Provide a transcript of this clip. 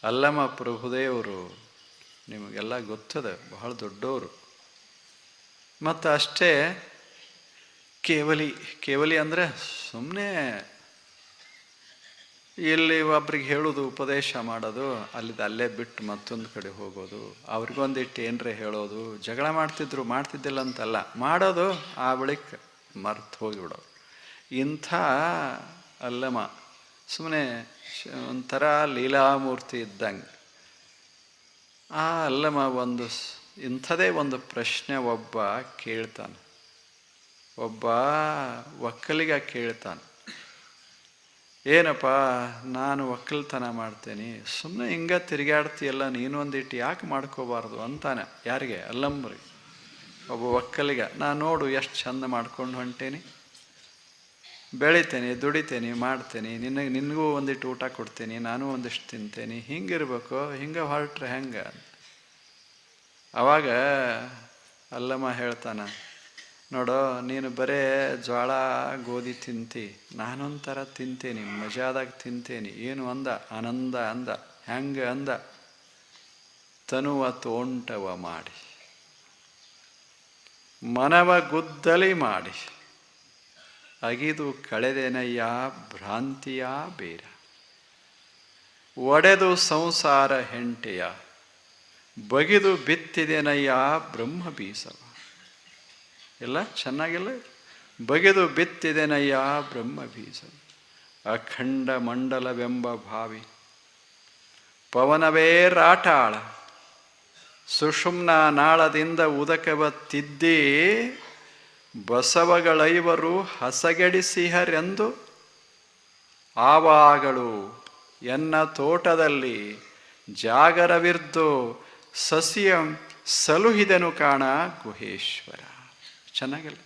ಅಲ್ಲಮ ಪ್ರಭುದೇವರು ನಿಮಗೆಲ್ಲ ಗೊತ್ತದ, ಬಹಳ ದೊಡ್ಡವರು. ಮತ್ತು ಅಷ್ಟೇ ಕೇವಲಿ ಅಂದರೆ ಸುಮ್ಮನೆ ಇಲ್ಲಿ ಒಬ್ರಿಗೆ ಹೇಳೋದು, ಉಪದೇಶ ಮಾಡೋದು, ಅಲ್ಲೇ ಬಿಟ್ಟು ಮತ್ತೊಂದು ಕಡೆ ಹೋಗೋದು, ಅವ್ರಿಗೊಂದಿಟ್ಟು ಏನರೇ ಹೇಳೋದು, ಜಗಳ ಮಾಡ್ತಿದ್ದಿಲ್ಲ ಅಂತಲ್ಲ, ಮಾಡೋದು, ಆ ಬಳಿಕ ಮರ್ತು ಹೋಗಿಬಿಡೋದು. ಇಂಥ ಅಲ್ಲಮ ಸುಮ್ಮನೆ ಒಂಥರ ಲೀಲಾಮೂರ್ತಿ ಇದ್ದಂಗೆ. ಆ ಅಲ್ಲಮ ಇಂಥದೇ ಒಂದು ಪ್ರಶ್ನೆ ಒಬ್ಬ ಕೇಳ್ತಾನೆ, ಒಬ್ಬ ಒಕ್ಕಲಿಗ ಕೇಳ್ತಾನೆ. ಏನಪ್ಪ, ನಾನು ಒಕ್ಕಲ್ತನ ಮಾಡ್ತೇನೆ, ಸುಮ್ಮನೆ ಹಿಂಗೆ ತಿರುಗಾಡ್ತೀಯಲ್ಲ, ನೀನು ಒಂದಿಟ್ಟು ಯಾಕೆ ಮಾಡ್ಕೋಬಾರ್ದು ಅಂತಾನೆ. ಯಾರಿಗೆ? ಅಲ್ಲಂಬ್ರಿಗೆ. ಒಬ್ಬ ಒಕ್ಕಲಿಗ, ನಾನು ನೋಡು ಎಷ್ಟು ಚಂದ ಮಾಡ್ಕೊಂಡು ಹೊಂಟೇನಿ, ಬೆಳಿತೇನೆ, ದುಡಿತೇನೆ, ಮಾಡ್ತೇನೆ, ನಿನಗೂ ಒಂದಿಟ್ಟು ಊಟ ಕೊಡ್ತೇನೆ, ನಾನು ಒಂದಿಷ್ಟು ತಿಂತೇನೆ, ಹಿಂಗಿರ್ಬೇಕು, ಹಿಂಗೆ ಹೊರಟ್ರೆ ಹೆಂಗೆ? ಅವಾಗ ಅಲ್ಲಮ್ಮ ಹೇಳ್ತಾನೆ, ನೋಡೋ, ನೀನು ಬರೇ ಜೋಳ ಗೋಧಿ ತಿಂತಿ, ನಾನೊಂಥರ ತಿಂತೇನೆ, ಮಜಾದಾಗ ತಿಂತೇನೆ. ಏನು ಅಂದ? ಆನಂದ ಅಂದ. ಹೆಂಗೆ ಅಂದ? ತನುವ ತೋಂಟವ ಮಾಡಿ, ಮನವ ಗುದ್ದಲಿ ಮಾಡಿ, ಅಗಿದು ಕಳೆದೆನಯ್ಯ ಭ್ರಾಂತಿಯ ಬೇರ, ಒಡೆದು ಸಂಸಾರ ಹೆಂಟೆಯ, ಬಗಿದು ಬಿತ್ತಿದೆನಯ್ಯ ಬ್ರಹ್ಮ ಬೀಸವ. ಎಲ್ಲ ಚೆನ್ನಾಗಿಲ್ಲ? ಬಗೆದು ಬಿತ್ತಿದೆನಯ್ಯ ಬ್ರಹ್ಮ ಬೀಜ, ಅಖಂಡ ಮಂಡಲವೆಂಬ ಭಾವಿ, ಪವನವೇ ರಾಟಾಳ, ಸುಷುಮ್ನ ನಾಳದಿಂದ ಉದಕವ ತಿದ್ದಿ, ಬಸವಗಳೈವರು ಹಸಗೆಡಿಸಿಹರೆಂದು, ಆವಾಗಳು ಎನ್ನ ತೋಟದಲ್ಲಿ ಜಾಗರವಿರ್ದು ಸಸಿಯಂ ಸಲುಹಿದನು ಕಾಣ ಗುಹೇಶ್ವರ. ಚೆನ್ನಾಗಿಲ್ಲ?